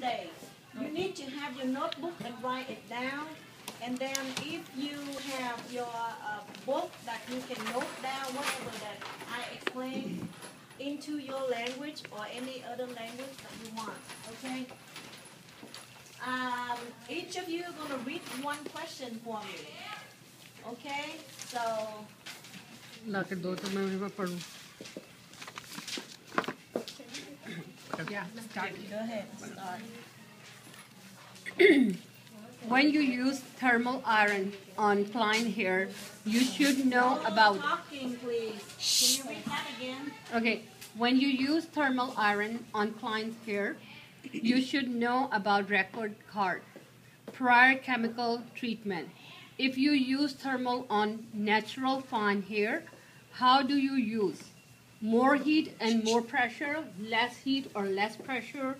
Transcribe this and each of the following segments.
today. You need to have your notebook and write it down. And then if you have your book that you can note down whatever that I explain into your language or any other language that you want, okay? Each of you are going to read one question for me, okay? So... ला के दो तो मैं पढ़ूँ. Yeah, start. Go ahead, start. When you use thermal iron on client hair, you should know about... talking, please. Can you read that again? Okay. When you use thermal iron on client's hair, you should know about record card, prior chemical treatment. If you use thermal on natural fine hair, how do you use? More heat and more pressure, less heat or less pressure,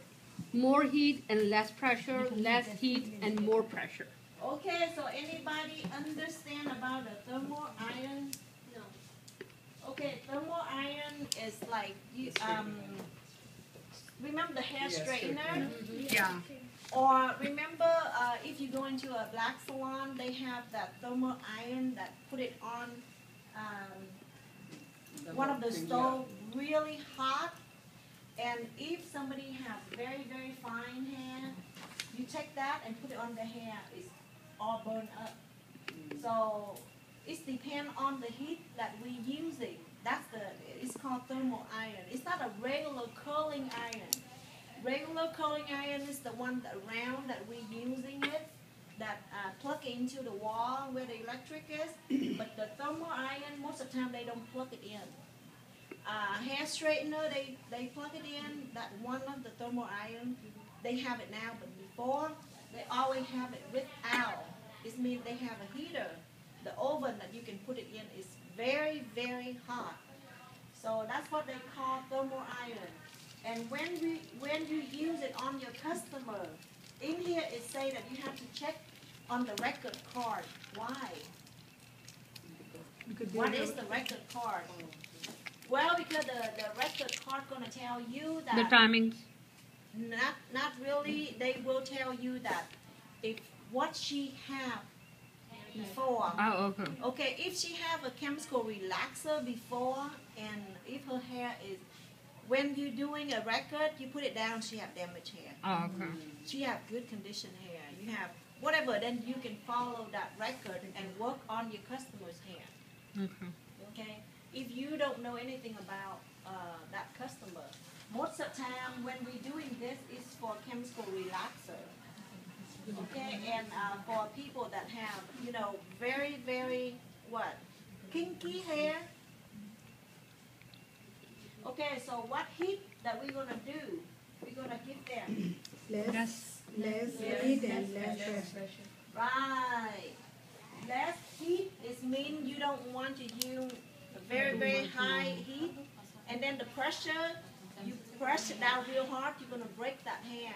more heat and less pressure, less heat and more pressure. Okay, so anybody understand about the thermal iron? No. Okay, thermal iron is like you remember the hair straightener? Yeah. Or remember if you go into a black salon, they have that thermal iron that put it on one of the stove really hot. And if somebody has very, very fine hair, you take that and put it on the hair, it's all burned up. So it depends on the heat that we're using. It's called thermal iron. It's not a regular curling iron. Regular curling iron is the one that round that we're using it, that plug into the wall where the electric is. But the thermal iron, most of the time they don't plug it in. Hair straightener, they plug it in, that one of the thermal iron, they have it now, but before, they always have it without. It means they have a heater. The oven that you can put it in is very, very hot. So that's what they call thermal iron. And when you use it on your customer, in here it say that you have to check on the record card. Why? What is the record card? Well, because the record card gonna tell you that The timings. Not really. They will tell you that if what she have before. Oh, okay. Okay, if she have a chemical relaxer before, and if her hair is, when you're doing a record, you put it down, she have damaged hair. Oh, okay. She have good condition hair. You have whatever, then you can follow that record and work on your customer's hair. Okay. Okay? If you don't know anything about that customer, most of the time when we're doing this is for chemical relaxer. Okay, and for people that have, very, very, kinky hair. Okay, so what heat that we're going to do, we're going to give them? Less heat and less pressure. Right. Less heat is mean you don't want to use a very, very high heat. And then the pressure, you press it down real hard, you're going to break that hair.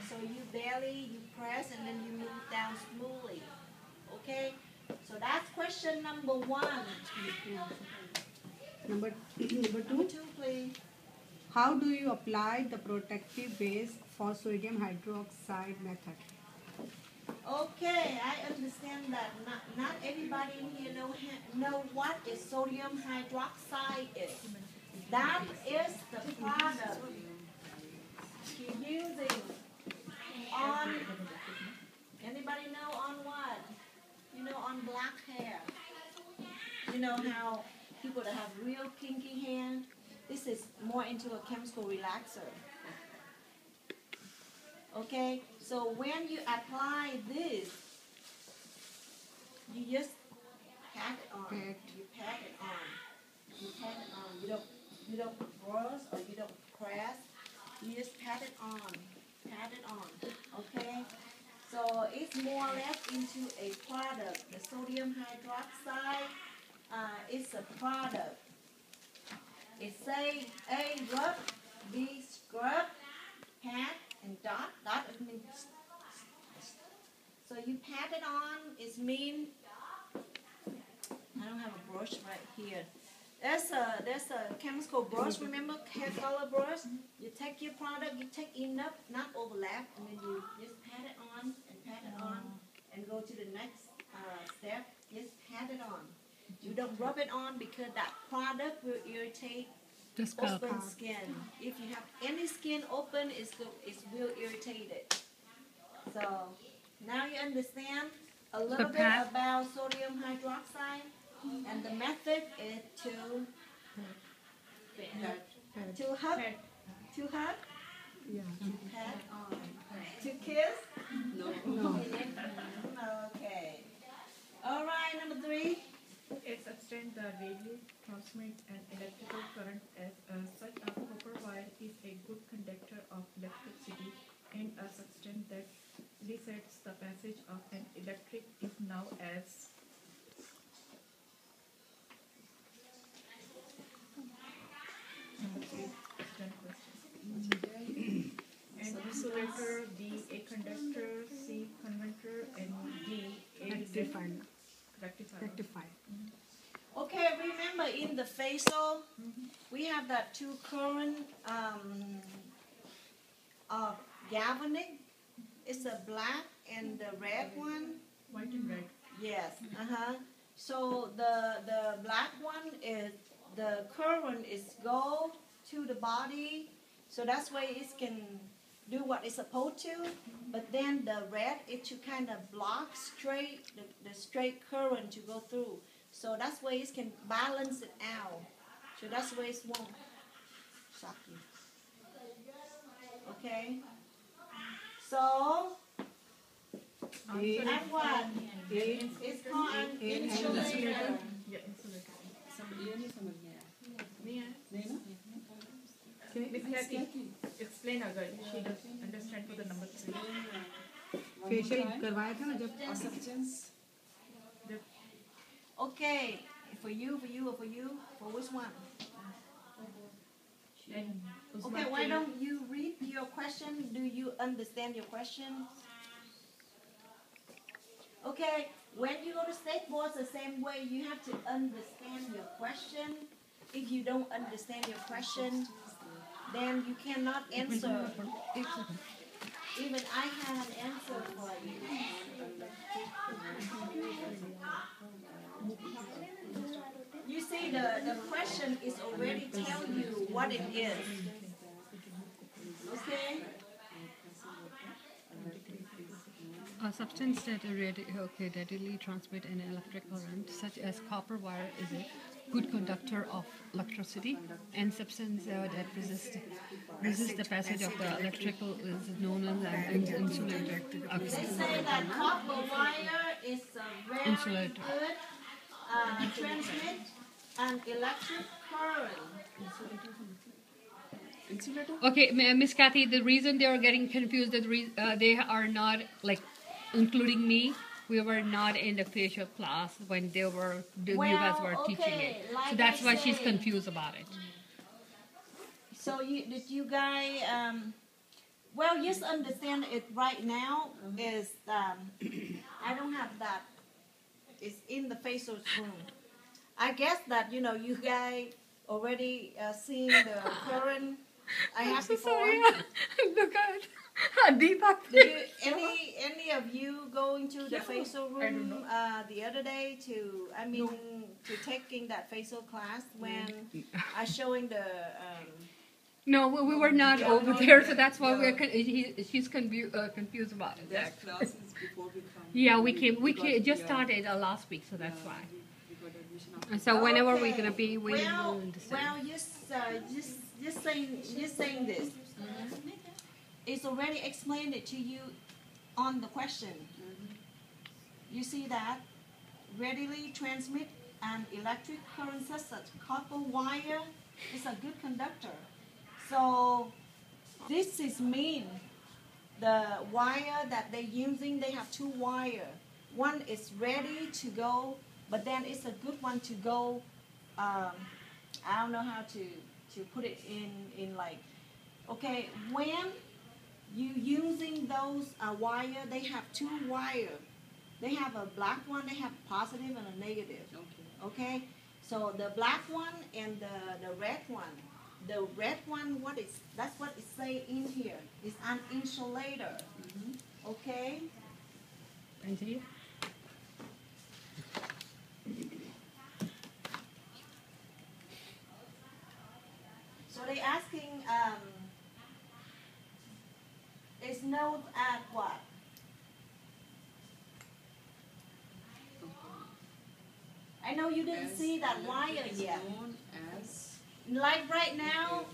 So you press and then you move down smoothly. Okay? So that's question number 1. Number Number 2, please. how do you apply the protective base for sodium hydroxide method? Okay, I understand that not everybody in here know what is sodium hydroxide is. That is the product you're using on, anybody know on what? On black hair. You know how people that have real kinky hair, this is more into a chemical relaxer. Okay, so when you apply this, you just pat it on. You pat it on. You pat it on. You don't brush or you don't press. You just pat it on. Pat it on. Okay? So it's more or less into a product. The sodium hydroxide is a product. It say A, rub, B, scrub, pat, and dot. Dot means. So you pat it on. It means, I don't have a brush right here. There's a chemical brush, remember, hair color brush? You take your product, you take enough, not overlap, and then you just pat it on and pat it on and go to the next step. Just pat it on. You don't rub it on because that product will irritate The scalp. open skin. If you have any skin open, it will irritate it. So now you understand a little bit pat. about sodium hydroxide, and the method is to hug, Yeah. pat on, to kiss. No. Okay. All right, number 3. A substance that readily transmits an electrical current as such a copper wire is a good conductor of electricity, and a substance that resets the passage of an electric is now as number 3 question. An insulator, B a conductor, C converter, and D a Rectifier. rectifier. Rectifier. Okay, remember in the facial, we have that 2 current of galvanic. It's a black and the red one. White and red. Yes. So the black one is the current is go to the body, so that's why it can do what it's supposed to. But then the red, it should kind of block straight the straight current to go through. So that's why it can balance it out. So that's why it won't shock you. Okay. So A, that one A, is called an insulator. Yeah, insulator. okay. Miss Kathy, explain agar she does understand for the number 3. Facial करवाया था ना जब Okay, for you, for which one? And Okay, why don't you read your question? Do you understand your question? Okay, when you go to state boards, the same way, you have to understand your question. If you don't understand your question, then you cannot answer. Even I have an answer for you. You see, the question is already tell you what it is. Okay? A substance that readily transmit an electric current, such as copper wire, is a good conductor of electricity, and substance that resist the passage of the electrical is known as an insulator. They say that copper wire is a very Insulator. good transmit an electric current. Okay, Miss Kathy, the reason they are getting confused is they are not like, including me. We were not in the facial class when you guys were teaching it, so like that's I why she's said. confused about it. So did you guys? Well, just understand it right now is I don't have that. It's in the facial room. I guess that you guys already seen the current I have before. Look at Deepak. Did any of you go into the facial room the other day to taking that facial class when I showing the No, we were not over there, so that's why she's confused about it. There's classes before we come. Yeah, we just started last week, so that's why. We got admission after. And so whenever Okay. we're gonna be, we well, will understand. just saying this. It's already explained it to you on the question. You see that readily transmit an electric current such as copper wire is a good conductor. So this is mean the wire that they're using. They have 2 wire. One is ready to go, but then it's a good one to go. I don't know how to put it in like. Okay, when you using those wire, they have 2 wire. They have a black one. They have positive and a negative. Okay. So the black one and the red one. The red one, that's what it say in here. It's an insulator. Okay? And see? So they asking, is known at what? I know you didn't see that wire yet. Known as Like right now,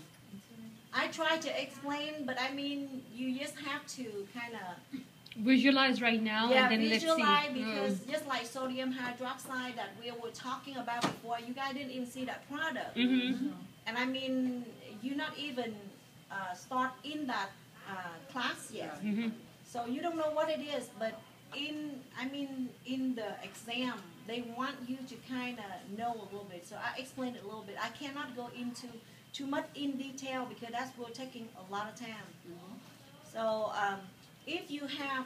I try to explain, but I mean, you just have to kind of Visualize right now and then let's visualize see. because just like sodium hydroxide that we were talking about before, you guys didn't even see that product. Mm-hmm. And I mean, you not even start in that class yet. Mm-hmm. So you don't know what it is, but in the exam, they want you to kind of know a little bit. So I explained it a little bit. I cannot go into too much in detail because that's we're taking a lot of time. So if you have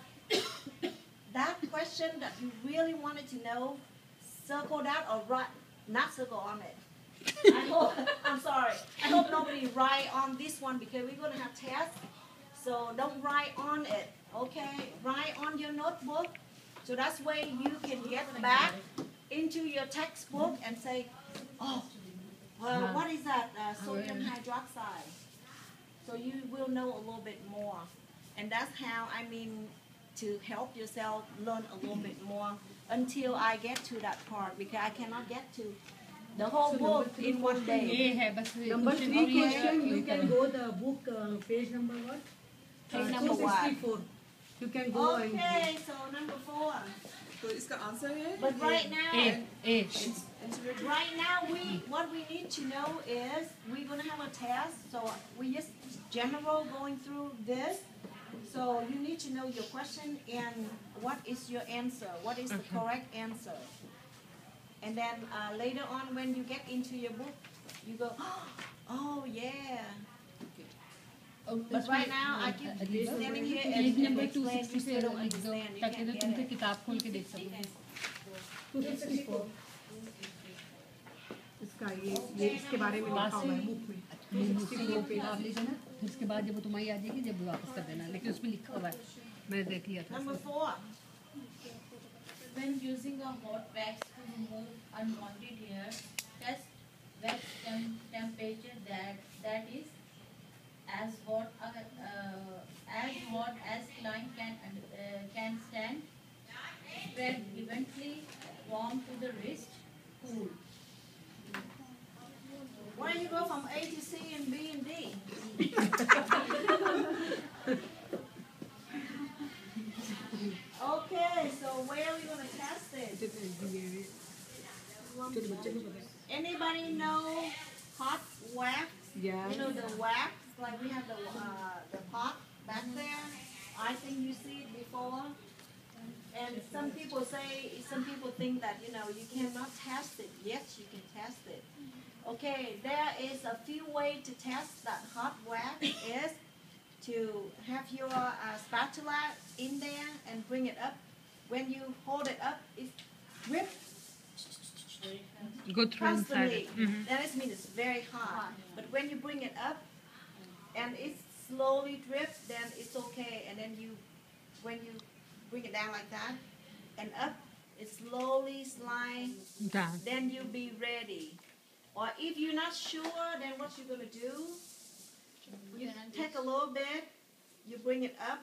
that question that you really wanted to know, circle that or write, not circle on it. I'm sorry. I hope nobody write on this one because we're going to have tests. So don't write on it, okay? Write on your notebook. So that's way you can get back into your textbook and say, oh, well, what is that sodium hydroxide? So you will know a little bit more. And that's how, to help yourself learn a little bit more until I get to that part because I cannot get to the whole book in one day. ये है बस Number question 3 और ये question, you है, can go the book page number what? Page number what? 264. You can go and Okay, so number 4. तो इसका answer है But right now, A. right now what we need to know is we're gonna have a test. So we just general going through this. So you need to know your question and what is your answer. What is the correct answer? And then later on when you get into your book, you go, oh yeah. But right now I keep standing here page and number explain. 260 You से still don't लिख दो understand. You ताकि तो can't तुम get फिर it. किताब खोल के देख सको 264. इसका ये इसके बारे में लिखा हुआ है बुक में 264 पे आप ले जाना फिर उसके बाद जब वो तुम्हारी आ जाएगी जब वापस कर देना लेकिन उसमें लिखा हुआ है मैंने देख लिया था Number 4. When using a hot wax to remove unwanted hair, test wax temperature that is as hot as client can stand. Spread evenly, warm to the wrist, cool. Why you go from A to C and B and D? Okay, so where are we going to test it? Anybody know hot wax? Yeah. You know the wax, like we have the pot back there. I think you see it before. And some people think that you cannot test it. Yes, you can test it. Okay, there is a few ways to test that hot wax is to have your spatula in there and bring it up. When you hold it up, it drips go through inside constantly. it. Mm-hmm. That is mean it's very hot. But when you bring it up and it slowly drips, then it's okay. And then when you bring it down like that and up, it slowly slides. down Then you'll be ready. Or if you're not sure, then what you're gonna do? You take a little bit, you bring it up,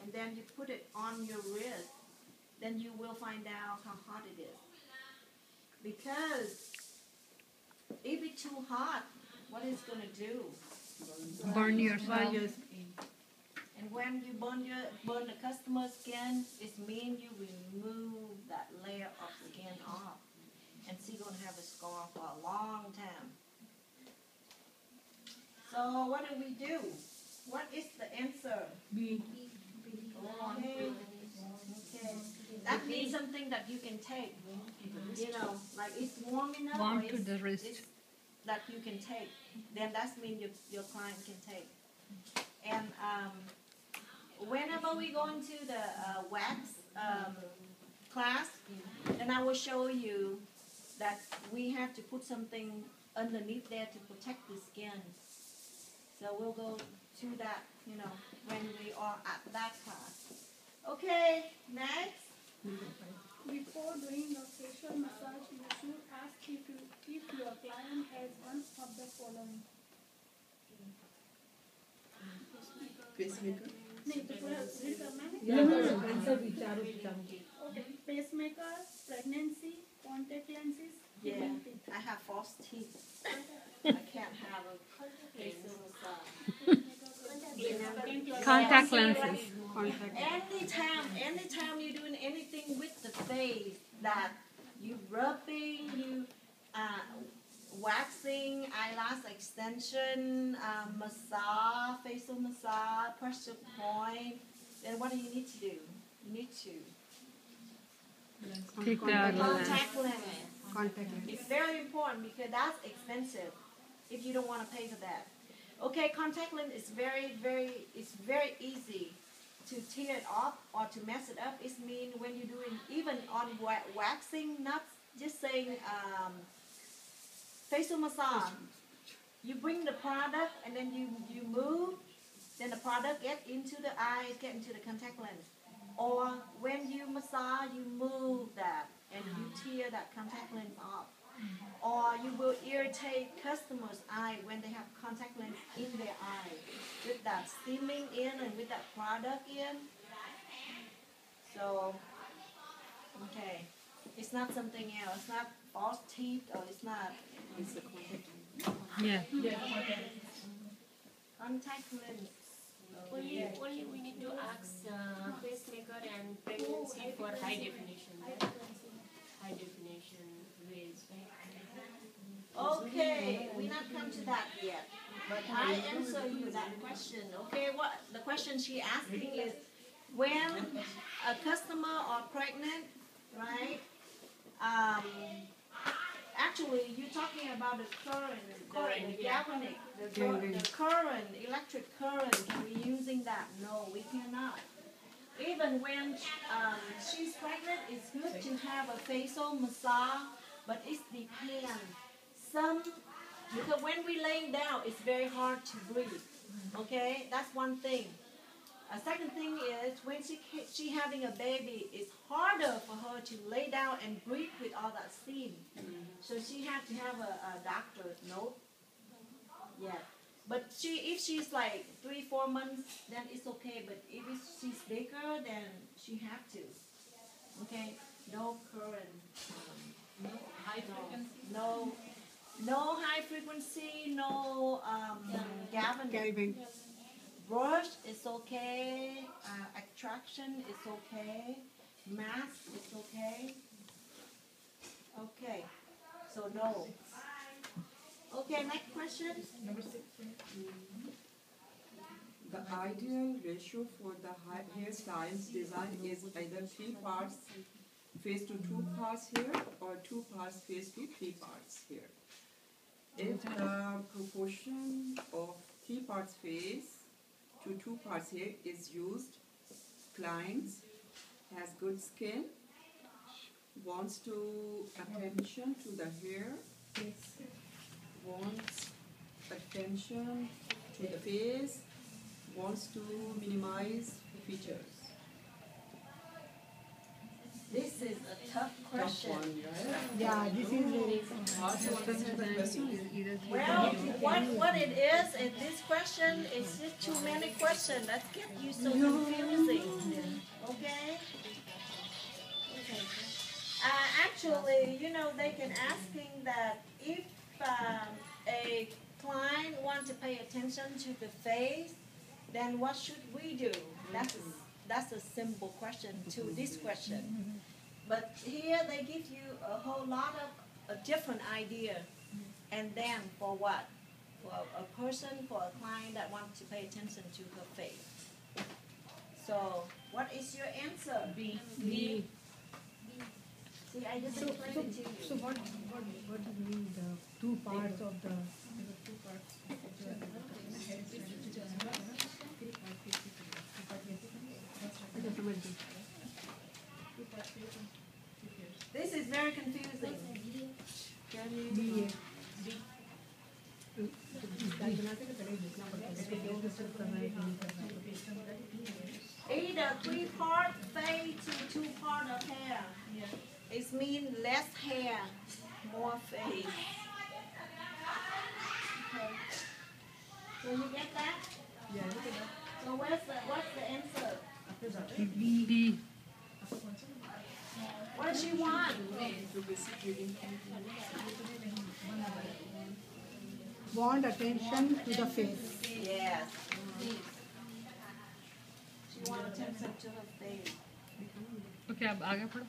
and then you put it on your wrist. Then you will find out how hot it is. Because if it's too hot, what it's gonna do? burn yourself And when you burn the customer's skin, it means you remove that layer of skin off. And she's gonna have a scar for a long time. So what do? What is the answer? B. Okay. That means something that you can take. Like it's warm enough. warm or to it's- the wrist it's that you can take. Then that means your client can take. And whenever we go into the wax class, then I will show you that we have to put something underneath there to protect the skin. So we'll go to that, when we are at that part. Okay, next. Before doing a facial massage, you should ask if your client has one of the following. Pacemaker. नहीं तो पूरा read करना है? Okay. Pacemaker, pregnancy, contact lenses, Yeah, human teeth. I have false teeth. I can't have a facial massage. Contact lenses. Anytime you're doing anything with the face, that you rubbing, you waxing, eyelash extension, massage, facial massage, pressure point, then what do you need to do? You need to Take the other lens. contact lens. Contact lens. It's very important because that's expensive if you don't want to pay for that. Okay, contact lens is it's very easy to tear it off or to mess it up. It means when you're doing, even on waxing, not just saying facial massage. You bring the product and then you move, then the product get into the eyes, get into the contact lens. Or when you massage, you move that and you tear that contact lens off. Or you will irritate customers' eye when they have contact lens in their eye. With that steaming in and with that product in. So, okay. It's not something else. It's not false teeth or it's not. It's the contact. Yeah. Contact lens. Only we need to ask pacemaker and pregnancy for high definition. High definition rays. Okay, we not come to that yet. But I answer you that question. Okay, what the question she asking is when a customer are pregnant, right? Actually, you're talking about the current, the galvanic, the current, electric current. Can we using that? No, we cannot. Even when she's pregnant, it's good to have a facial massage, but it depends. Because when we laying down, it's very hard to breathe. Okay, that's one thing. A second thing is when she having a baby, it's harder for her to lay down and breathe with all that steam. So she have to have a doctor's note. Yeah. But if she's like 3-4 months, then it's okay. But if she's bigger, then she have to. Okay. No current. No high frequency. No high frequency. No galvanic. Kelvin. Brush is okay. Extraction is okay. Mask is okay. Okay. So no. Okay, next question. Number 6. The ideal ratio for the hairstyles design is either 3 parts face to 2 parts here or 2 parts face to 3 parts here. If the proportion of 3 parts face to 2 parts here is used, clients has good skin, wants to attention to the hair, wants attention to the face, wants to minimize features. This is a tough question. Tough one, right? Yeah, this is very Hard to understand the question. Well, what it is in this question is just too many questions. Let's get you so confusing. Okay? Actually, they can asking that if a client want to pay attention to the face, then what should we do? That's a simple question to this question. But here they give you a whole lot of a different idea. And then for what? For a person, for a client that wants to pay attention to her face. So what is your answer? B. See, I just explained it to you. So what do you mean the 2 parts of the? This is very confusing. B A Either 3-part fade to 2-part of hair. It means less hair, more fade. Okay. So you get that? So what's the answer? D. What does she want? want attention to the face. Yes. She wants attention to her face. Okay, अब आगे पढ़ो.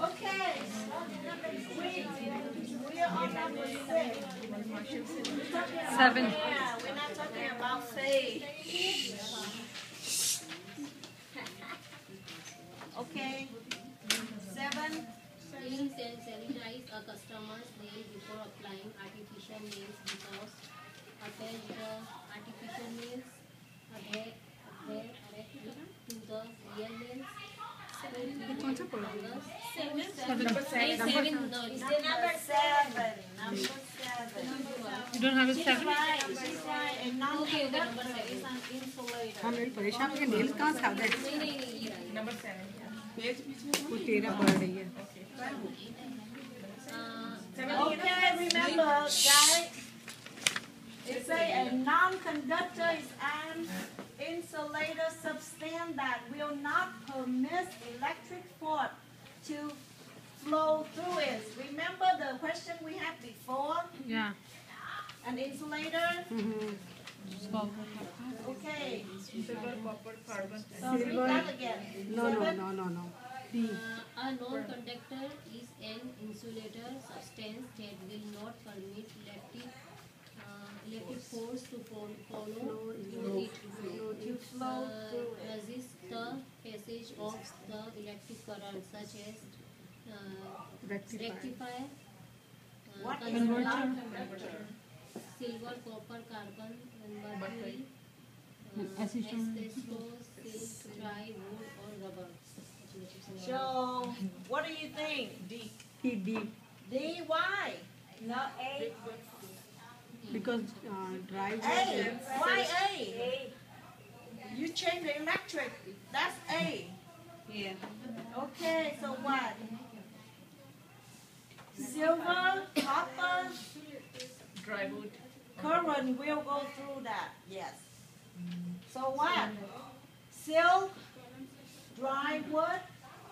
Okay. We are on number 6. 7. Yeah, we're not talking about faith. Okay. 7. Cleans and sanitize a customer's nail before applying artificial nails because attach the artificial nails adhere to the real nails. कौन सा पढ़ो? Number 7. No, It's the number 7. Number 7. You don't have a She's 7? right. She's right. And Okay, okay, number non-conductor 7. is an insulator. हाँ मेरी परेशान है nails कहाँ से आ गए? नहीं, ये रहा. Number 7. पेज पीछे वो 13 पढ़ रही है. Okay, remember, guys. It say a non-conductor is an insulator substance that will not permit electric force to flow through it. Remember the question we had before? Yeah. An insulator? Okay. Silver, copper, carbon. So read that again. No. D. A non-conductor is an insulator substance that will not permit electric force to follow through it. To flow through it. Resist the passage of the electric current, such as rectifier, What is a converter, non-conductor? silver, copper, carbon, mercury, Acetone. asbestos, silk, dry wood, or rubber. So, what do you think? D. D, why? No, A. Because dry A. wood. Why A? You change the electric. That's A. Yeah. Okay, so what? Silver, copper, Dry wood. current will go through that. Yes. So what? Silk, dry wood,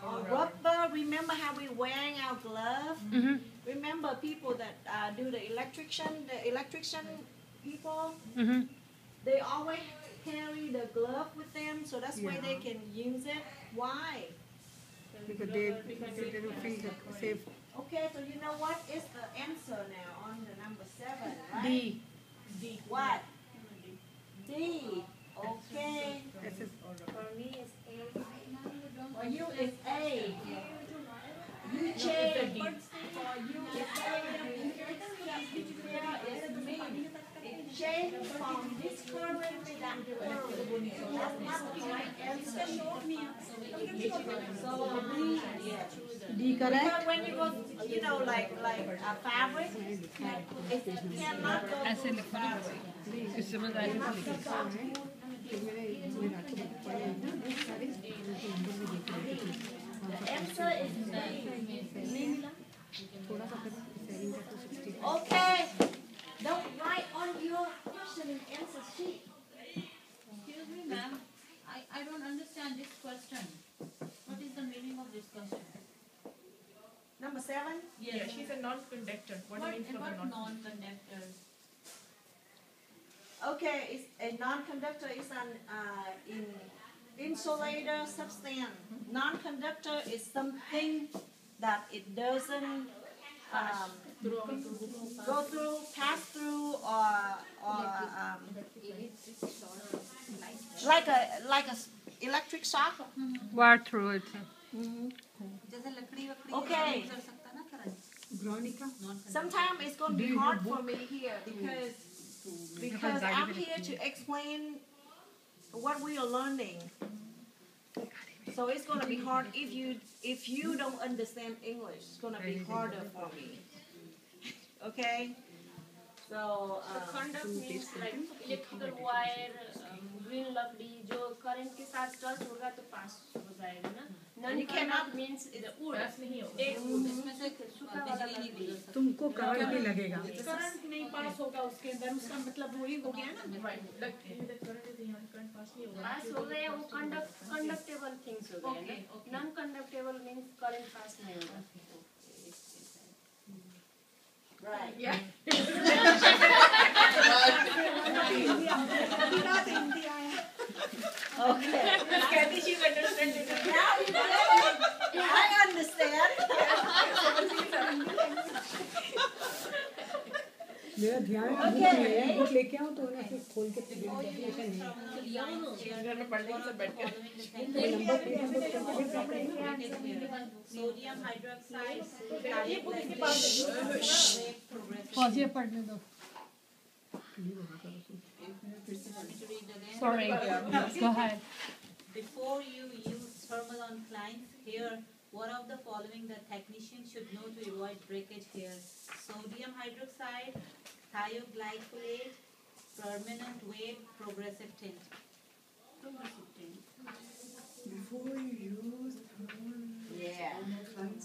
or rubber. Remember how we wearing our glove? Mm-hmm. Remember people that do the electrician people, Mm-hmm. they always carry the glove with them, so that's why they can use it. Why? Because they don't feel safe. Okay, so you know what is the answer now on the number 7, right? D. D. What? D. Okay. This is For me, it's A. For you, it's A. You change. For you, it's A. Yeah, it's me. It changed from this current to that current. That's not the right answer. So D, yeah. D Because correct? when you go, you know, like a fabric, it cannot go ऐसे through लिखो ना. fabric. इससे मैं ऐसे लिखो. The answer is D. Okay. Don't write on your question and answer sheet. Excuse me, ma'am. I don't understand this question. What is the meaning of this question? Number 7. Yeah, she's a non-conductor. What do you mean from a What non-conductor? non-conductors? Okay, it's a non-conductor is an insulator substance. Non-conductor is something that it doesn't go through, pass through, or like a electric shock. Wire through it. जैसे लकड़ी वकड़ी Okay. गुजर सकता ना current. Veronica. Sometimes it's going to be hard for me here because I'm here to explain what we are learning. So it's gonna be hard if you don't understand English. It's gonna be harder for me. Okay. So The conduct means like electrical wire, green lovely, जो current के साथ touch होगा तो pass हो जाएगा ना. And you cannot means the wood. पास नहीं होगा. एक wood इसमें से सूखा वाला lovely. तुमको करंट भी लगेगा. करंट नहीं पास होगा उसके अंदर, उसका मतलब वही हो गया ना. Right. Like the current is यहाँ current pass नहीं होगा. पास हो गए वो conductable things हो गए ना. Non conductable means current pass नहीं होगा. right. Yeah. not India है. Okay. Kathy, she understands it. Now you get it. I understand. मेरा ध्यान बुक में है. बुक लेके आओ तो उन्हें फिर खोल के डेफिनेशन है. घर में पढ़ लेंगे सब बैठ के. Sodium hydroxide. पौधे पढ़ने दो. Sorry. Go ahead. Before you use thermal on clients, here, what of the following the technician should know to avoid breakage here? Sodium hydroxide, thioglycolate, permanent wave, progressive tint. Before you use thermal Yeah.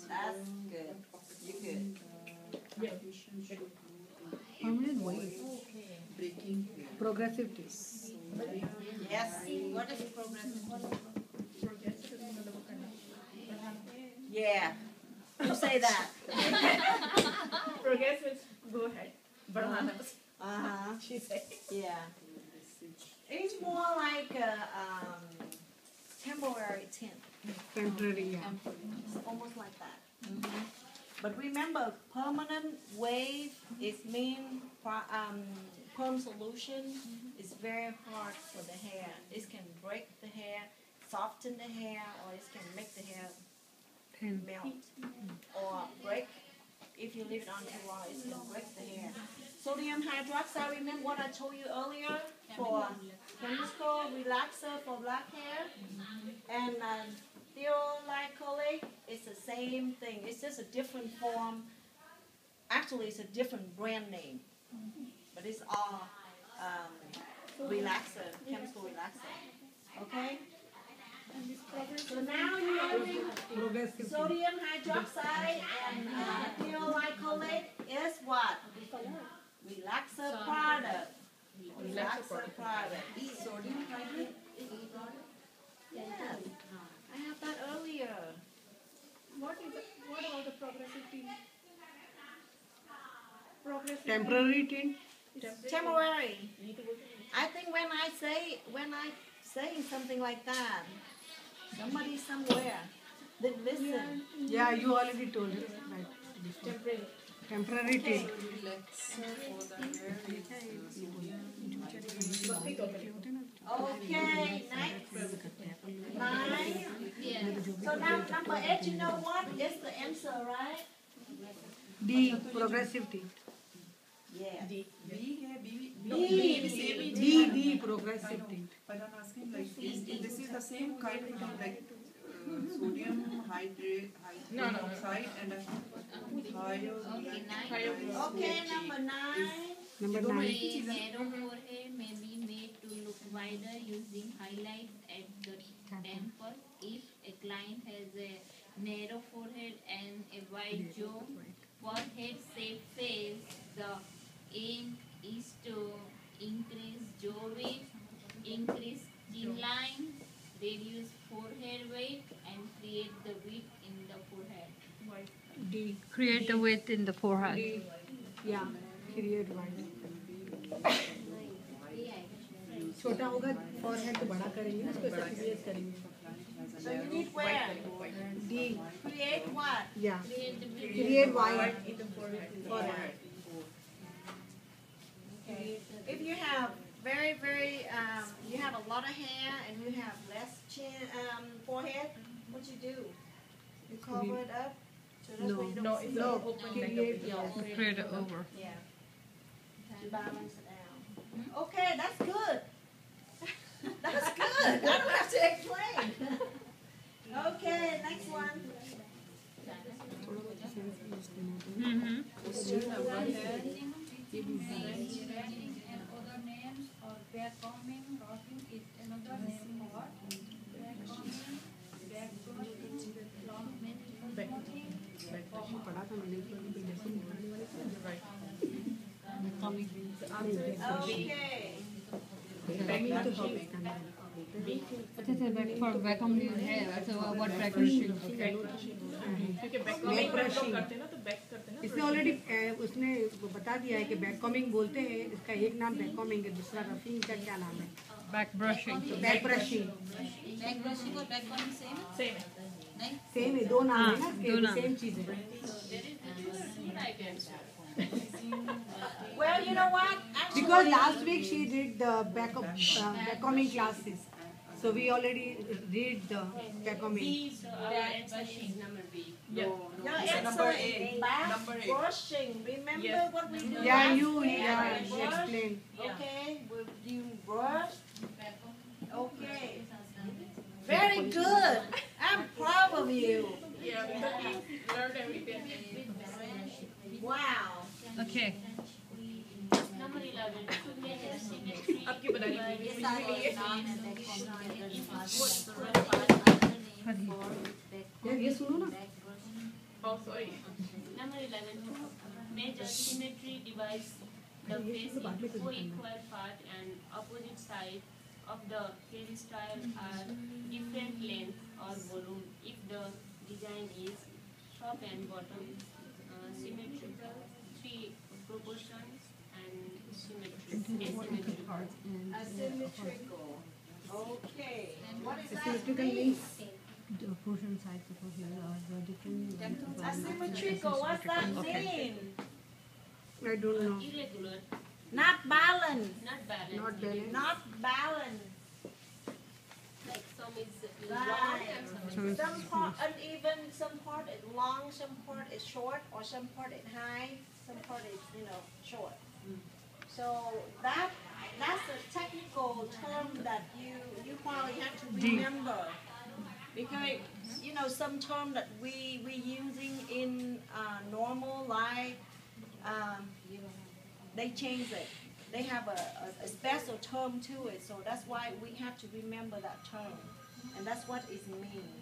That's good. You're good. technician should know Permanent wave. breaking here. Progressive tint. Yes. What is progressive? Yeah. You say that. Progress means go ahead. बढ़ाना बस. Uh-huh. She said. Yeah. It's more like a temporary tint. Temporary. Yeah. It's almost like that. But remember, permanent wave is perm solution is very hard for the hair. It can break the hair, soften the hair, or it can make the hair Thin. melt or break. If you leave it on too long, it can break the hair. Sodium hydroxide, remember what I told you earlier? For chemical relaxer for black hair. And thioglycolate, it's the same thing. It's just a different form. Actually, it's a different brand name. But it's all relaxer, chemical relaxer. Okay? So now you only Progressive. sodium hydroxide and thioglycolate is what? Relaxer product. Relaxer product. Sodium hydrate. Yeah. I have that earlier. What about the progressive tint? Progressive Temporary tint. Temporary. I think when I saying something like that, somebody somewhere didn't listen. Yeah, you already told it. Right. Temporary. Temporary tint. Relaxer for the hair with Okay, next. 9. Yeah. So now number 8, you know what is the answer, right? D. Progressive tint. Yeah. B है B. D. Progressive tint. But I'm asking like this is the same kind of like sodium hydrate, hydroxide and Okay, 9. Okay, number 9. Number A 9. narrow forehead may be made to look wider using highlights at the temple. If a client has a narrow forehead and a wide jaw, forehead shape face, the aim is to increase jaw weight, increase chin line, reduce forehead weight, and create the width in the forehead. D. Create a width in the forehead. D. Yeah. Create wide. छोटा होगा forehead तो बड़ा करेंगे उसको sacrifice करेंगे. So you need where? D. Create what? Yeah. Create the width. Create wide. In the forehead. Forehead. Okay. If you have you have a lot of hair and you have less forehead, what you do? You cover it up? So that's why you don't No, see it's it. not open like a Create it over. Yeah. To balance it out. Okay, that's good. That's good. I don't have to explain. Mm-hmm. Question number है Other names or backcombing, rocking is another name for backcombing, backbrushing, long पढ़ा था मैंने इसको अभी जैसे निकालने वाले थे अच्छा सर बैक फॉर बैककॉम्बिंग है अच्छा व्हाट बैक ब्रशिंग क्योंकि बैक ब्रशिंग करते हैं ना तो बैक करते हैं ना इसने ऑलरेडी उसने बता दिया है कि बैक कॉमिंग बोलते हैं, इसका एक नाम बैक कॉमिंग है, दूसरा रफिंग का क्या नाम है? Back brushing back brushing back brushing और बैक कॉम्बिंग सेम है? सेम है नहीं? सेम है, दो नाम है ना, दो नाम। सेम चीज है। Well, you know what? Actually, Because last week she did the back combing classes, so we already read the back combing. you're excellent. Back brushing. Remember Yes. what we do? Yeah, last you week? you explained. Okay, we're doing brush. Okay. Very good. I'm proud of you. yeah we learned everything Wow. Okay Number 11. To make a symmetry आपकी बनाई हुई ये है सारे इसलिए नाम है back combing यार ये सुनो ना, oh sorry Number 11. To measure symmetry, divide the face into four equal parts and opposite sides of the peristyle are different length or volume if the design is top and bottom symmetrical, three proportions and asymmetrical. Asymmetrical. Okay. What is that? symmetrical mean? means the portion sides of here are the different. Asymmetrical. What's that mean? I don't know. Irregular, Not balanced. not balanced. Not balanced. Not balanced. Like some is Right. long and some is Some part uneven, some part is long, some part is short, or some part is high, some part is short. So that's a technical term that you probably have to remember, because some term that we using in normal life, they change it. They have a special term to it, so that's why we have to remember that term, and that's what it means.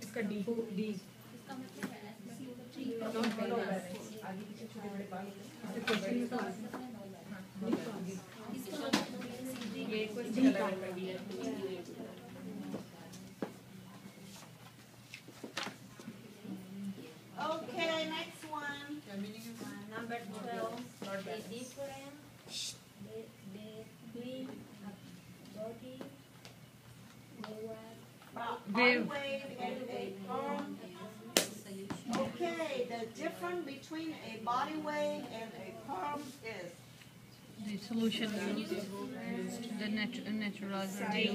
इसका D D. ये question अलग कर दिया Okay, next one. Number 12. The difference between a body Body wave and a curve. Okay, the difference between a body wave and a curve is the solution used the naturality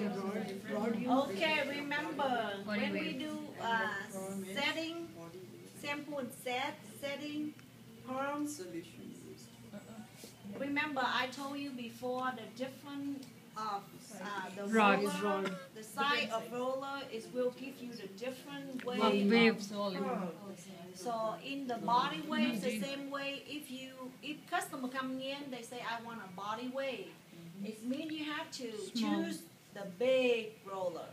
okay. Remember Body when we wave. do setting, sample and setting, curve. solution used. Remember, I told you before the difference of the Rod. roller, the side of roller is will give you the different way of waves of curve. So in the body waves, the same way. If customer coming in, they say I want a body wave. It means you have to choose the big roller.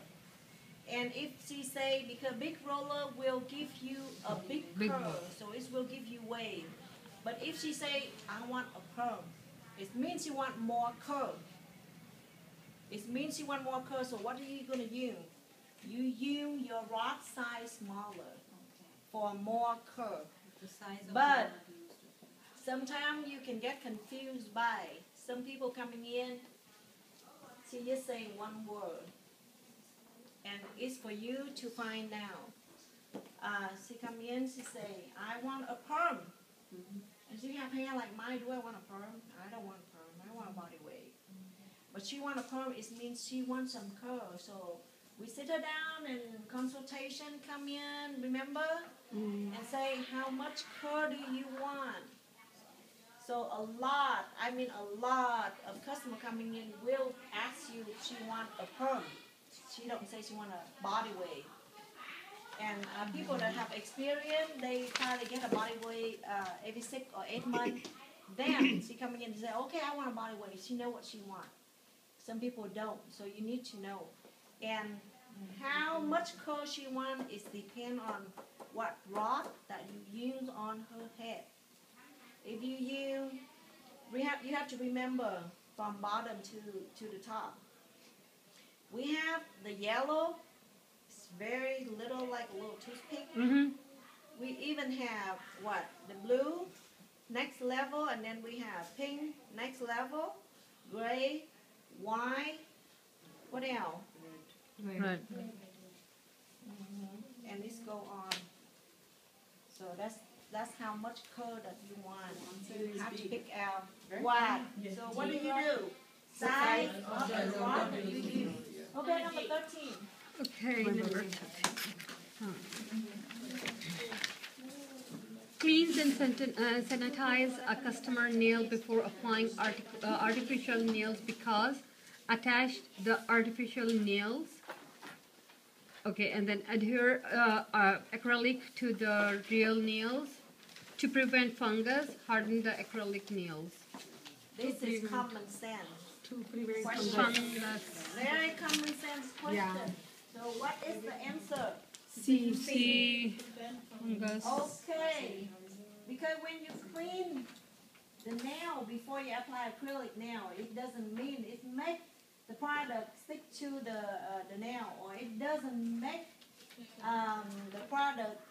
And if she say because big roller will give you a big curve, so it will give you wave. But if she say I want a curve, it means you want more curve. It means you want more curve. So what are you gonna use? You use your rod size smaller for more curve. The size of But the rod used. sometimes you can get confused by some people coming in. She just saying one word, and it's for you to find out. She come in, she say, I want a perm. And she have hair like mine. Do I want a perm? I don't want a perm. I want a body wave. But she want a perm. It means she wants some curl. So we sit her down and consultation come in. Remember, and say how much curl do you want. So a lot of customer coming in will ask you if she want a perm. She don't say she want a body wave. And people that have experience, they try to get a body weight every 6 or 8 months. Then she coming in and say, okay, I want a body weight. She know what she wants. Some people don't, so you need to know. And how much curl she wants is depend on what rod that you use on her head. If you use, you have to remember from bottom to the top. We have the yellow. It's very little, like a little toothpick. Mm-hmm. We even have what? The blue, next level, and then we have pink, next level, gray, white, what else? Right. And this go on. So that's how much color that you want. You have to pick out what. So what do you do? Size of the rod that you use. Okay, number 13. Okay, number 13. Cleans and sanitize a customer nail before applying artificial nails because attach the artificial nails. Okay, and then adhere acrylic to the real nails to prevent fungus. Harden the acrylic nails. This is common sense. To prevent Fungus. Very common sense question. Yeah. So what is the answer? See fungus. Okay. Because when you clean the nail before you apply acrylic nail, it doesn't mean it makes the product stick to the nail, or it doesn't make the product,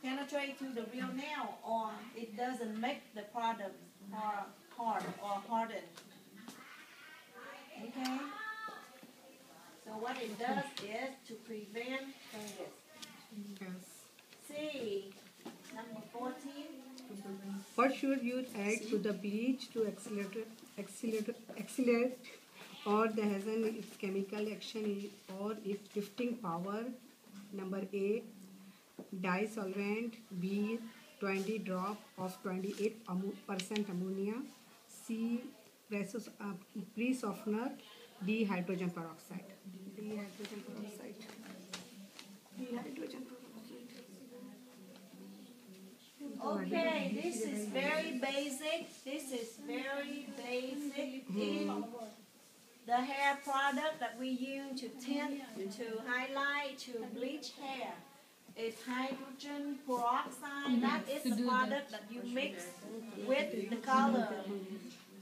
penetrate to the real nail, or it doesn't make the product hard or hardened. Okay? So what it does is to prevent fungus. Yes. C, number 14. What should you add to the bleach to accelerate or the hazard its chemical action or its lifting power? Number A, dye solvent. B, 20 drop of 28% ammonia. C, pre-softener. D, hydrogen peroxide. D, hydrogen peroxide. D, hydrogen peroxide. Okay, this is very basic. This is very basic in the hair product that we use to tint, to highlight, to bleach hair. It's hydrogen peroxide. That is the product that you mix with the color.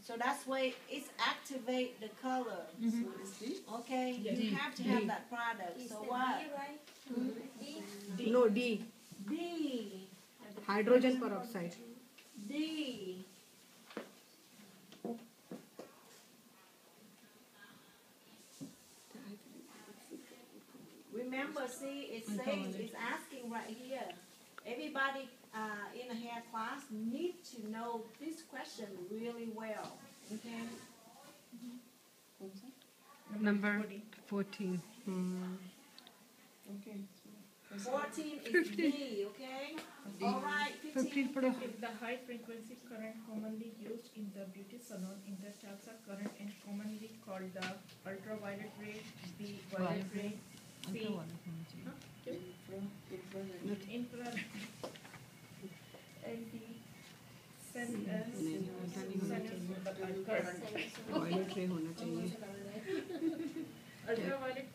So that's why it's activate the color. Okay, you have to have that product. So what? No, D, D. hydrogen peroxide. D. Remember, see, it says, it's asking right here. Everybody in a hair class need to know this question really well. Okay? Number 14. Okay. 14 is D, okay? All right, 15. If the high frequency current commonly used in the beauty salon intercepts a current and commonly called the ultraviolet ray, B, violet ray, C, infrared, and D, Violet ray होना चाहिए. ultraviolet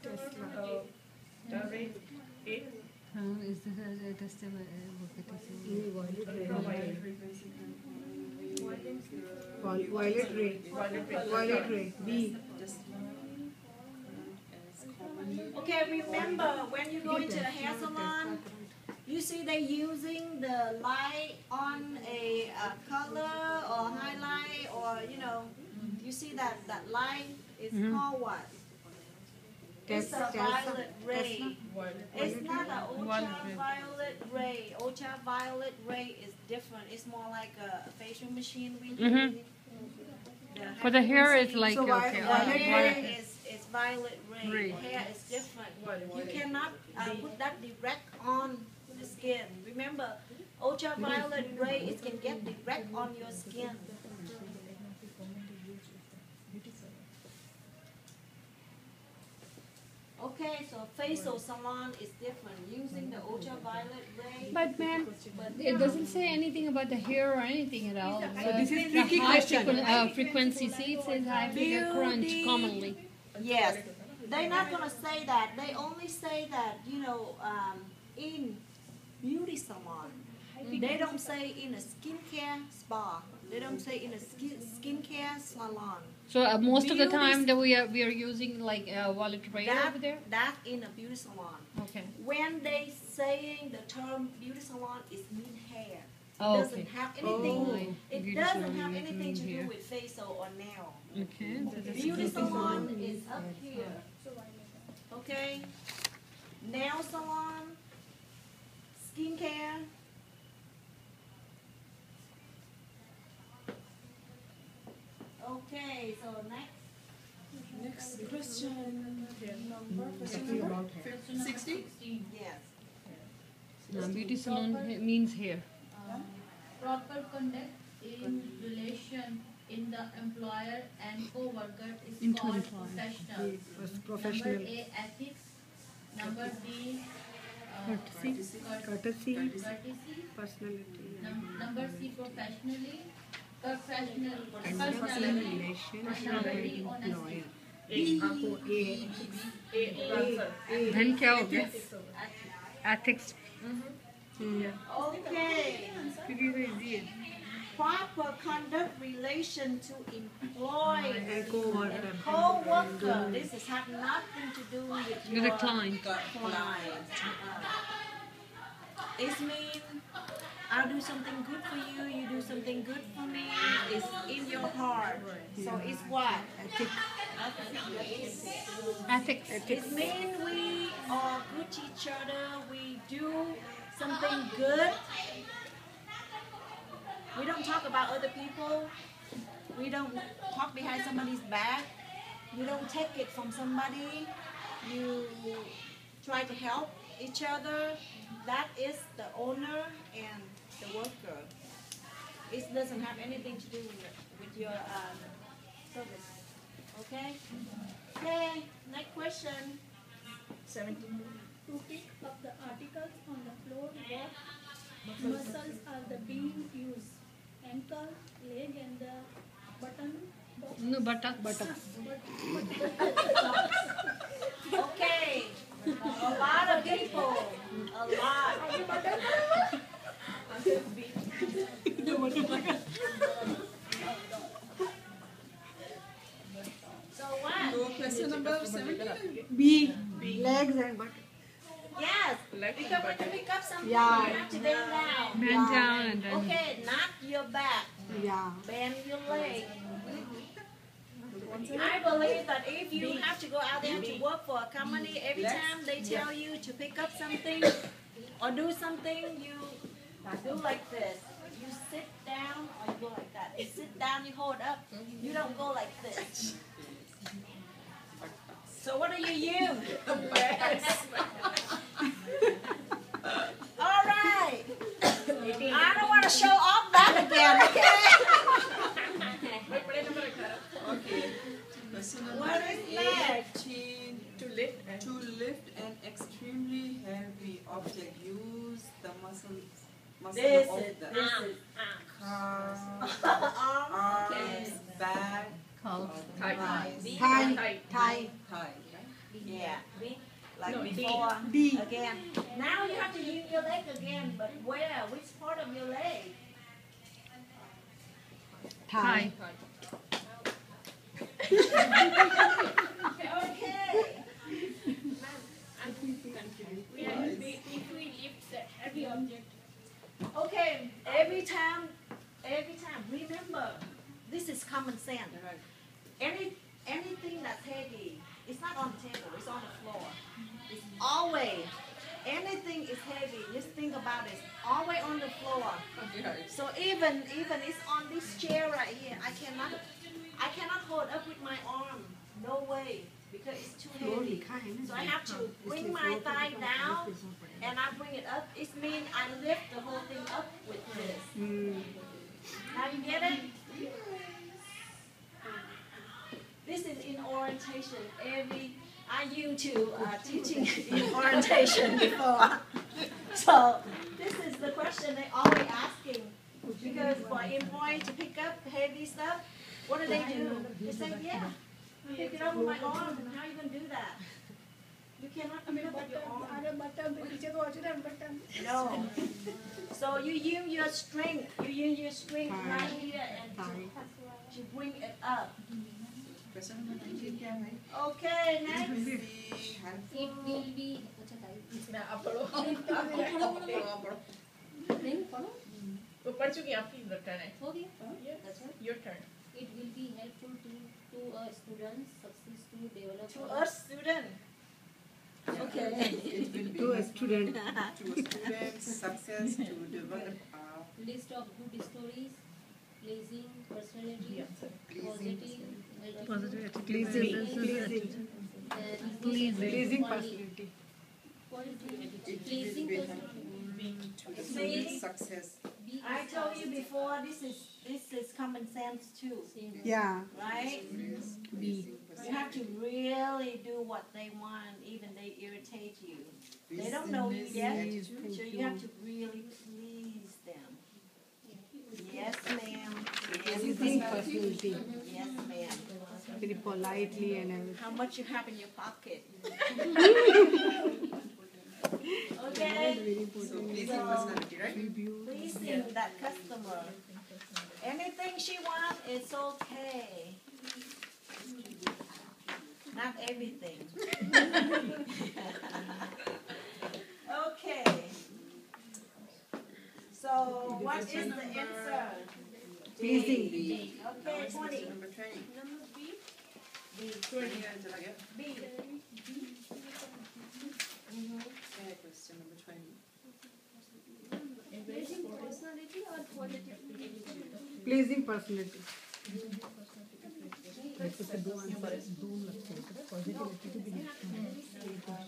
ray, A, Is this a Violet ray. ultraviolet Violet ray. Violet ray. B. Okay, remember, when you go into a hair salon, you see they using the light on a color or highlight, or you see that light is called what? It's a violet ray. It's not an ultraviolet ray. Ultraviolet ray is different. It's more like a facial machine we use. For the hair, it's like, So okay. The hair is violet ray. Ray. The hair is different. You cannot put that direct on the skin. Remember, ultraviolet ray, it can get direct on your skin. Okay, so facial salon is different, using the ultraviolet ray. But ma'am, it doesn't say anything about the hair or anything at all. So this is The tricky high question. frequency. See, it says high figure crunch commonly. Yes, they're not gonna say that. They only say that, in beauty salon. They don't say in a skincare spa. They don't say in a skincare salon. So most of the Beauty- time that we are using like wallet ray over there. That in a beauty salon. Okay. When they saying the term beauty salon, is mean hair. Oh, Doesn't okay. have anything. Oh, It beauty doesn't salon have is anything mean to do hair. with facial or nail. Okay. So that's Beauty good. salon is up here. So I make that. Okay. Nail salon, skincare. Okay, so next. Next question. Talking about hair. 60? Yes. Beauty salon means hair. Proper conduct in relation in the employer and co-worker is called professional. Professional. Number A, ethics. Number B, Courtesy. Courtesy. courtesy. Personality. Number C, professionally. Professional, And personal personality, relation. personality, honesty. Employer. Then क्या हो गया? Ethics. Okay. Proper conduct relation to employee And co-worker. co-worker. This is have nothing to do with With a your client. client. It means I'll do something good for you, you do something good for me. It's in your heart. So it's what? Ethics. It means we are good to each other. We do something good. We don't talk about other people. We don't talk behind somebody's back. You don't take it from somebody. You try to help each other. That is the owner and the worker. It doesn't have anything to do with your service. Okay? Okay, next question. 17. To pick up the articles on the floor, what muscles are being used? Ankle, leg, and the button. No, buttocks. Okay. A lot of people. A lot. So what? So question number 17. B. Legs and butt. Yes. Because when you pick up something, Yeah. you have to bend down. Bend down and then. Okay, not your back. Yeah. Bend your leg. I believe that if you have to go out there to work for a company, every time they tell you to pick up something or do something, you do like this. You sit down or you go like that. You sit down, you hold up. You don't go like this. So what do you use? All right. I don't want to show off that again, okay? Okay. Question number What is next? 18. To lift an extremely heavy object, use the muscle This of is, the this is. calf, Arm, arms, back, Thigh. Thigh. thigh, right? Yeah. Like before. D. Again. Now you have to use your leg again, but where? Which part of your leg? Thigh. Okay. If we lift the heavy object, Okay. Every time, remember, this is common sense. Anything that's heavy, it's not on the table, it's on the floor. It's always, anything is heavy, just think about it, always on the floor. So even it's on this chair right here, I cannot hold up with my arm, no way, because it's too heavy. So I have to bring my thigh down and I bring it up. It means I lift the whole thing up with this. Now you get it? This is in orientation. I'm used to teaching in orientation before. So this is the question they always asking. Because for employee to pick up heavy stuff, what do? They say, yeah, pick it up with my arm. And how are you going to do that? You cannot pick it up with your arm. No. So you use your strength. You use your strength right here and to bring it up. Question number 19 क्या है? Okay, next. Will be helpful. It will be. अच्छा ताई. मैं आप पढ़ो आप पढ़ो नहीं पढ़ो. वो पढ़ चुकी हैं, आपकी टर्न है. हो गया. अच्छा. Your turn. It will be helpful to a student success to develop. To a student. Okay. It will be To a student. to a student's success to develop a List of good stories, pleasing personality, pleasing positive Pleasing. Pleasing personality. It pleasing will be personality. to the student's success. I told you before, this is common sense too, Yeah. right? You have to really do what they want, even they irritate you. They don't know you yet, so you have to really please them. Yes, ma'am. Yes, Pleasing ma'am. personality. Yes, ma'am. Very politely and everything. How much you have in your pocket? Okay. So pleasing personality, right? Pleasing that customer. Anything she wants, it's okay. Not everything. Okay. So what is the answer? Pleasing. Okay, 20. Number 20. B. 20 चला गया. B. Okay, question number 20. Pleasing personality.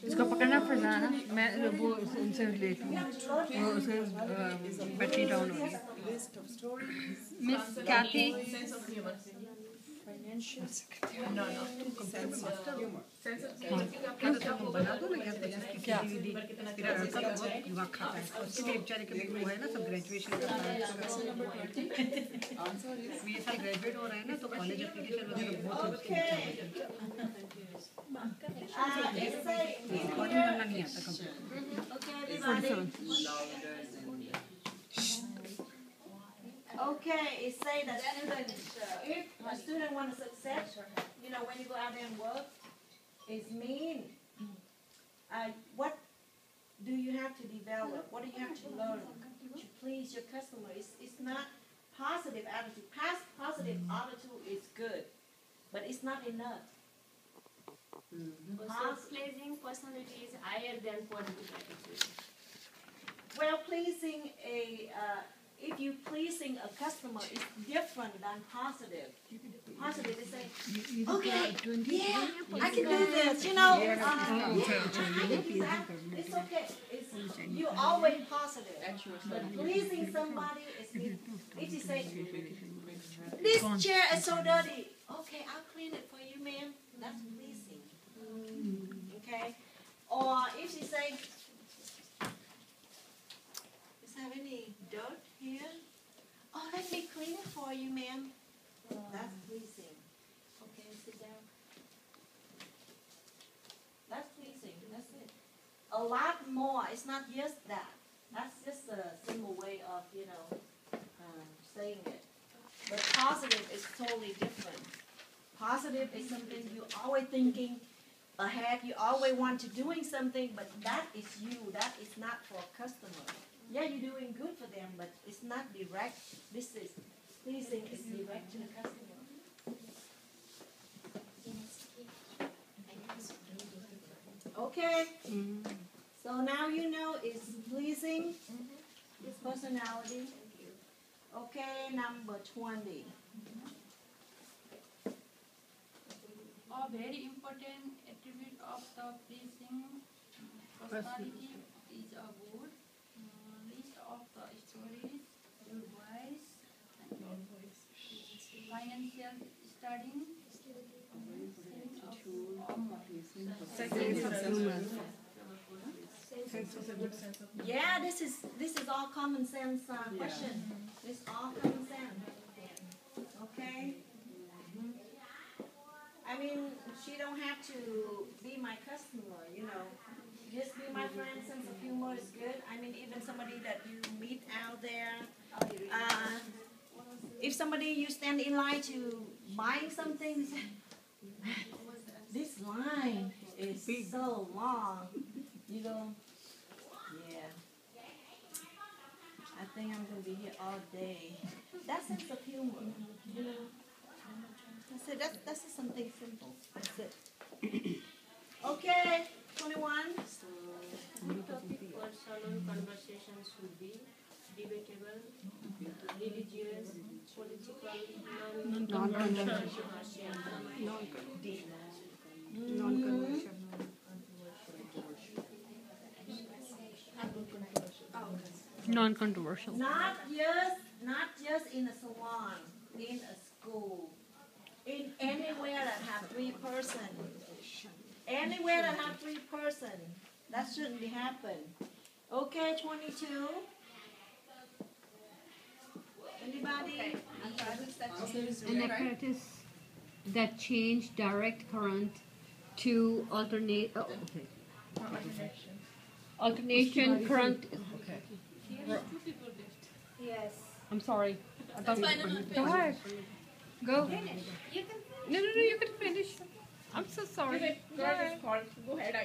इसको पकड़ना फरजाना मैं वो उनसे लेती हूँ वो उसे बैटरी डाउन हो गई List of stories. Miss Kathy. Sense of humor. Financial No. sense of humor. Sense of आपको बना दो ना क्या मेरा लड़का तो बहुत दिमाग खाता है उसके लिए बेचारे के वो है ना सब ग्रेजुएशन कर रहा है Question number 20. Answer is ये साल ग्रेजुएट हो रहे हैं ना तो कॉलेज एप्लीकेशन वगैरह बहुत उसके Essay. करना नहीं आता complete Okay, everybody. louder than Okay, it say that student, if a student wants to success, when you go out there and work, it's mean. What do you have to develop? What do you have to learn to please your customer? It's not positive attitude. Positive attitude is good, but it's not enough. Pleasing personality is higher than positive attitude. Well, if you pleasing a customer, it's different than positive. Positive is saying, okay, yeah, I can do this, it's okay. You always positive. But pleasing somebody is, if you say, this chair is so dirty, okay, I'll clean it for you, ma'am. That's pleasing. Okay? Or if she say, does have any dirt here? Oh, let me clean it for you, ma'am. That's pleasing. Okay, sit down. That's pleasing. That's it. A lot more. It's not just that. That's just a simple way of, saying it. But positive is totally different. Positive is something you're always thinking ahead. You always want to doing something, but that is you. That is not for a customer. Yeah, you're doing good for them, but it's not direct. This is pleasing is direct to the customer. Okay. So now you know it's pleasing. His personality. Okay, number 20. A very important attribute of the pleasing personality is a good list of the stories, your voice, and financial studying, sense of Yeah, this is all common sense question. This all common sense. Okay. I mean, she don't have to be my customer, you know. Just be my friend. Sense of humor is good. I mean, even somebody that you meet out there. If somebody you stand in line to buy something, this line is so long, you know. Yeah. I think I'm gonna be here all day. That sense of humor, you know. That's it. That's just something simple. That's it. Okay, 21. Topic for salon conversations would be debatable, religious, political, Non-controversial. Non-controversial. Non-controversial. Not just in a salon, in a school, in anywhere that have 3 person. Anywhere that have 3 person, that shouldn't be happen. Okay, 22. Anybody? An apparatus that change direct current to alternate. Oh, okay. Alternation current. Okay. Yes. I'm sorry. That's fine. Go ahead. Go. You can. No, you can finish. I'm so sorry. Go ahead. Go ahead.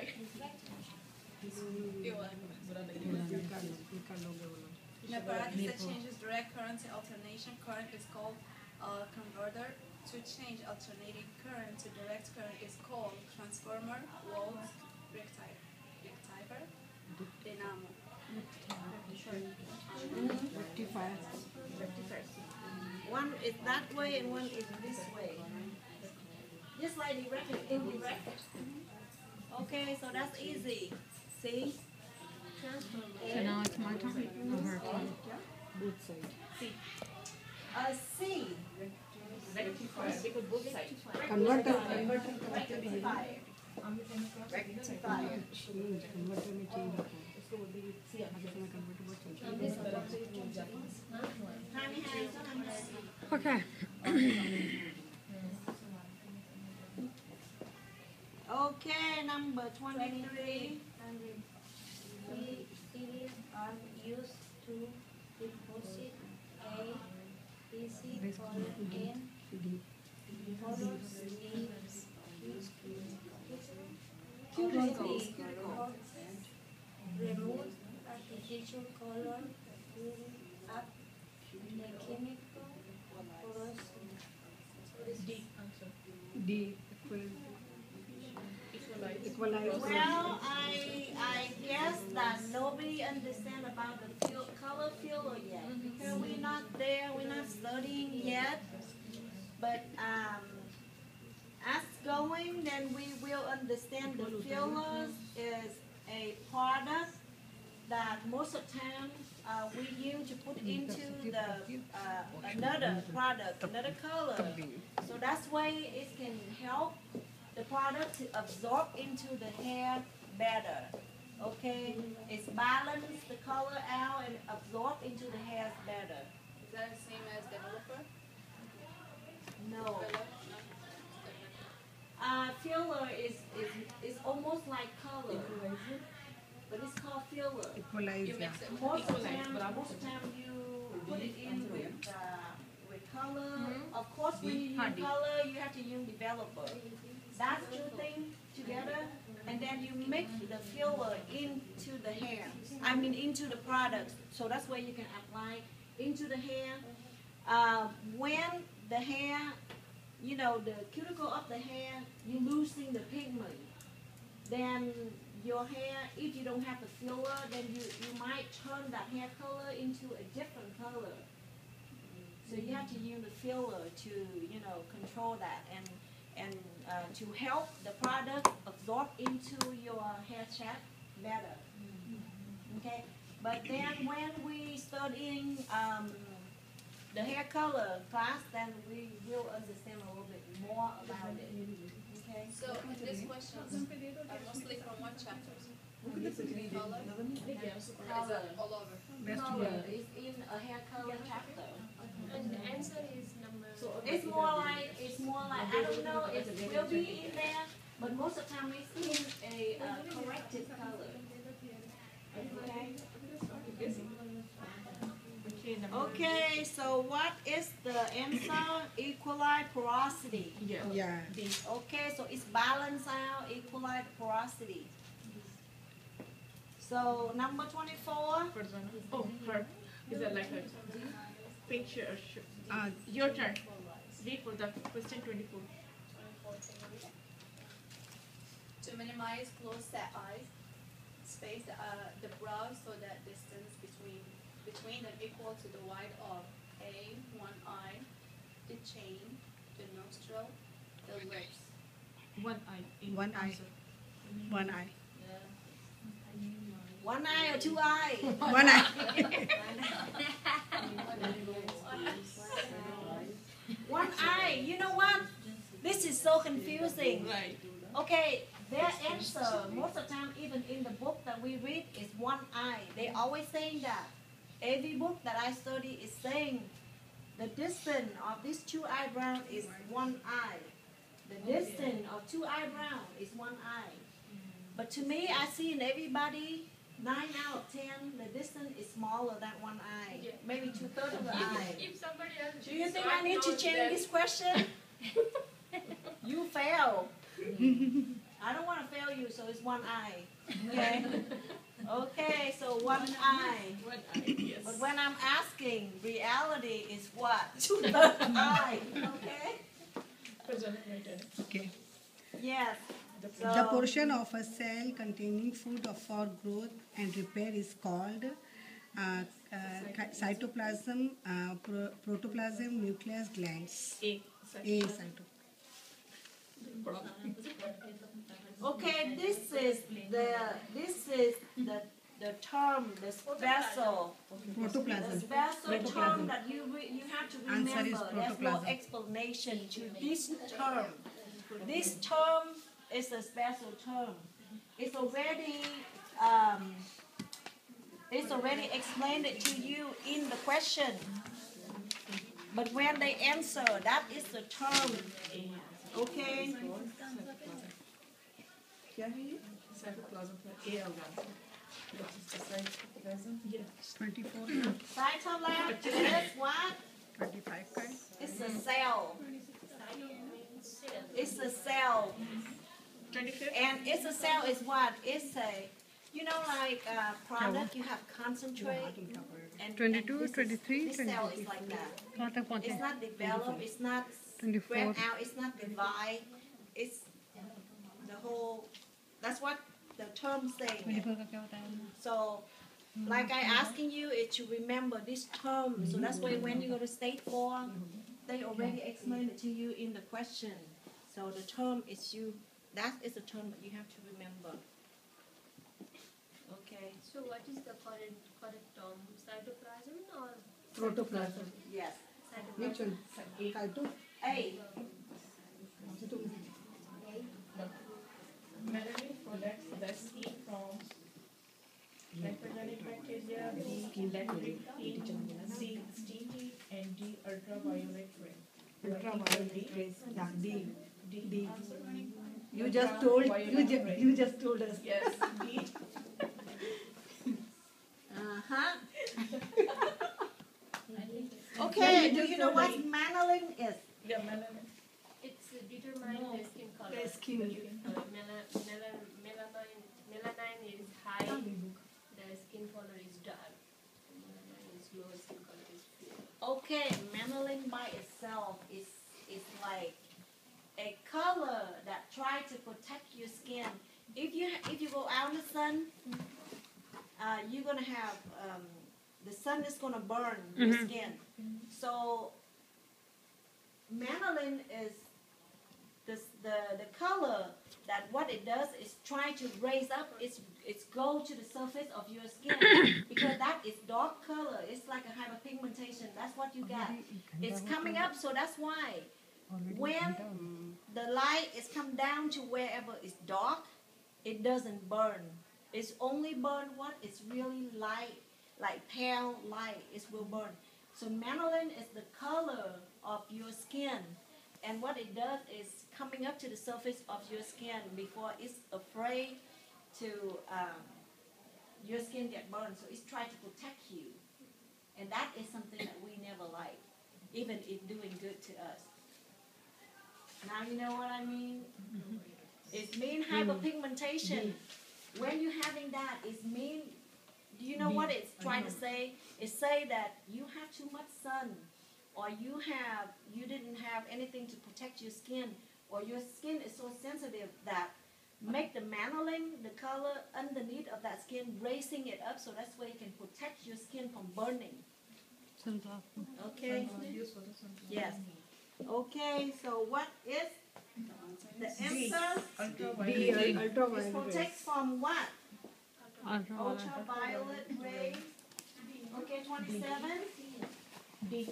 An apparatus that changes direct current to alternation current is called a converter. To change alternating current to direct current is called transformer, volt, rectifier, dynamo. Rectifier. One is that way and one is this way. Just like direct and indirect. Okay, so that's easy. See? So now it's my turn. Or her turn. Both sides. C. Rectifier. Because both sides. Converter. Rectifier. Rectifier. Change. Converter में change होता है. इसको बोलते हैं कि आगे से मैं converter बहुत चलता है. Okay. Okay, number 23. Series are used to deposit a PC colon in remove artificial color up the chemical process. D. Equalize. Well, I guess that nobody understand about the color filler yet because we're not there, we're not studying yet. But as going, then we will understand the fillers is a product that most of the time we use to put into the another product, another color. So that's why it can help the product to absorb into the hair better. Okay, it's balance the color out and absorb into the hair better. Is that the same as developer? No. Filler is almost like color, but it's called filler. Equalize. Yeah. Most of the time you put it in with color. Of course, when you use color, you have to use developer. That's two things together, and then you mix the filler into the hair. I mean, into the product. So that's where you can apply into the hair. When the hair, you know, the cuticle of the hair, you losing the pigment. Then your hair, if you don't have the filler, then you might turn that hair color into a different color. So you have to use the filler to, you know, control that and to help the product absorb into your hair shaft better. Okay, but then when we studying the hair color class, then we will understand a little bit more about it. Okay. So these questions are mostly from what chapter? Color? Is it all over? Color is in a hair color chapter. And the answer is number. It's more like I don't know if it will be in there, but most of the time it's in a corrected color. Okay. Okay, so what is the answer? Equalize porosity. Yeah. Okay, so it's balance out, equalize porosity. So number 24. Oh, her. Is that like a picture? Your turn. Read for the question 24. To minimize close set eyes, space the brows so that distance between them equal to the width of A, one eye, the chin, the nostril, the lips. One eye. One eye. One eye. One eye or two eye? One eye. One eye. You know what? This is so confusing. Right. Okay, their answer, most of the time, even in the book that we read, is one eye. They always saying that. Every book that I study is saying the distance of these two eyebrows is one eye. The distance of two eyebrows is one eye. But to me, I see in everybody, 9 out of 10, the distance is smaller than one eye. Maybe 2/3 of the eye. If somebody else. Do you think I need to change this question? You fail. I don't want to fail you, so it's one eye. Okay? Okay, so one eye. One eye, yes. But when I'm asking, reality is what? 2/3 eye. Okay? Okay. Yes. The portion of a cell containing food for growth and repair is called cytoplasm, protoplasm, nucleus, glands. A. Cytoplasm. Okay, this is the term, the special, Protoplasm. the special term that you have to remember. Answer is There's no protoplasm. explanation to this term. This term is a special term. It's already explained it to you in the question. But when they answer, that is the term. Okay? Cytoplasm A organ. What is the cytoplasm? Yes. 24. Cytoplasm is what? 25 का है. It's a cell. It's a cell. 25. And it's a cell is what? It's a, you know, like product, you have concentrate. And 22, this is- 23, This cell is like that. कहाँ तक पहुँचे? It's not developed, it's not 24. spread out, it's not divide. It's the whole, that's what the term saying. 24 का क्या होता है? So, like I asking you, it to remember this term. So that's why when you go to state four, they already explained it to you in the question. So the term is that is the term that you have to remember. Okay. So what is the correct term? Cytoplasm or Protoplasm. Yes. Which one? Cyto? A. Melanin protects the skin from pathogenic bacteria, B. Electric heat, C. Steam heat, and D. Ultraviolet ray. Ultraviolet rays. Yeah, D. D. You Ultraviolet just told. ray. You just told us. Yes, D. Uh-huh. Okay, do you know what manolin is? Yeah, melanin. it's determined the skin color. The skin. Melanin is high, the skin color is dark. Melanin is low, skin color is pale. Okay, manolin by itself is like a color that try to protect your skin. If you go out in the sun, you're gonna have the sun is gonna burn your skin. So manolin is the color that what it does is try to raise up it's go to the surface of your skin because that is dark color. It's like a hyperpigmentation. That's what you got. It's coming up, so that's why when the light is come down to wherever it's dark, it doesn't burn. It's only burn what? It's really light, like pale light. It will burn. So manolin is the color of your skin. And what it does is coming up to the surface of your skin before it's afraid to your skin get burned. So it's trying to protect you. And that is something that we never like, even it doing good to us. Now you know what I mean? It means hyperpigmentation. When you're having that, it means, do you know what it's trying to say? It say that you have too much sun, or you didn't have anything to protect your skin, or your skin is so sensitive that make the manolin, the color underneath of that skin, raising it up, so that's where it can protect your skin from burning. Okay? Yes. Okay, so what is the answer? Ultraviolet It protects from what? Ultraviolet. Ultraviolet rays. Okay, 27. D.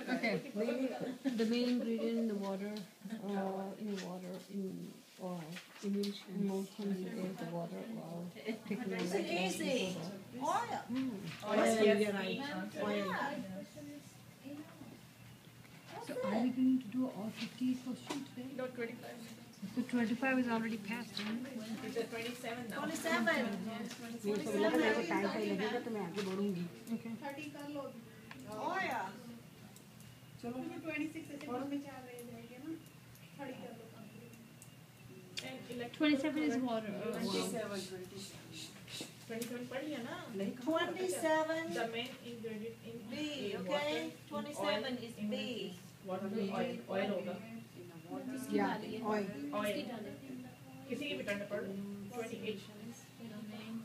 Okay. The main ingredient in the water, in oil, emulsion is the water, oil, taken It's out. easy. Oil. Oil, you're right. Oil. So are we going to do all 50 questions today? No, 25. The 25 is already passed, right? It's a 27 now. 27. नहीं तो मेरे को मेरे को time पे लगेगा तो मैं आगे बढ़ूंगी. Okay. 30 कर लो. Oil. चलो 26 ऐसे में 4 रह जाएंगे ना. 30 कर लो. And electrical 27 is current- water. 27 पढ़ लिया ना? 27. The main ingredient in B, in okay? water, 27 in is oil, B. Water में oil होगा. Yeah, oil. Oil. किसी की भी करना पढ़. 28.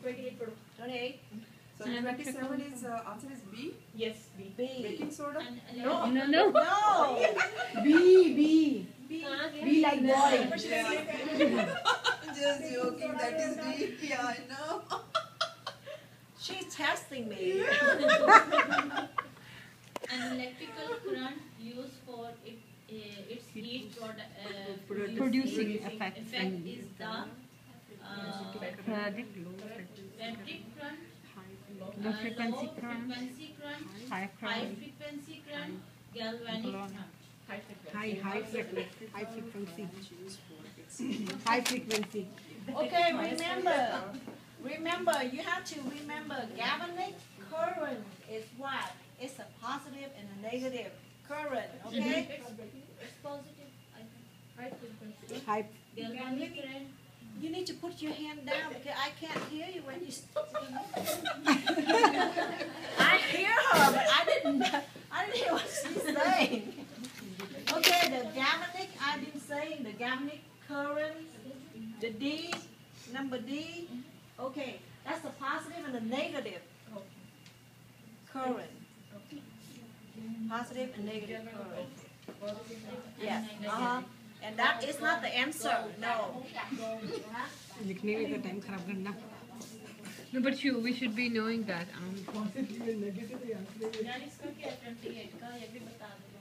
28 पढ़ो. 28. So 27 is answer is B. Yes, B. B. Baking soda. No. No, no. No. B. हाँ, B like boy. Just joking. That is D. Yeah, I know. She's testing me. An electrical current used for its heat Producing effect. is the Periodic, electric current, low frequency current, frequency current, high high current, frequency current, galvanic current. High frequency. High frequency. Okay, remember, you have to remember galvanic current is what? It's a positive and a negative current, okay? It's positive, I think. High frequency. High. Galvanic current. You need to put your hand down because I can't hear you when you I hear her, but I didn't hear what she's saying. Okay, the galvanic, I've been saying the galvanic current, the D, number D. Okay, that's the positive and the negative current. Positive and negative current. Yes. And that is not the answer. No. लिखने में तो time खराब करना. No, but we should be knowing that. यार इसका क्या 28 का ये भी बता दो.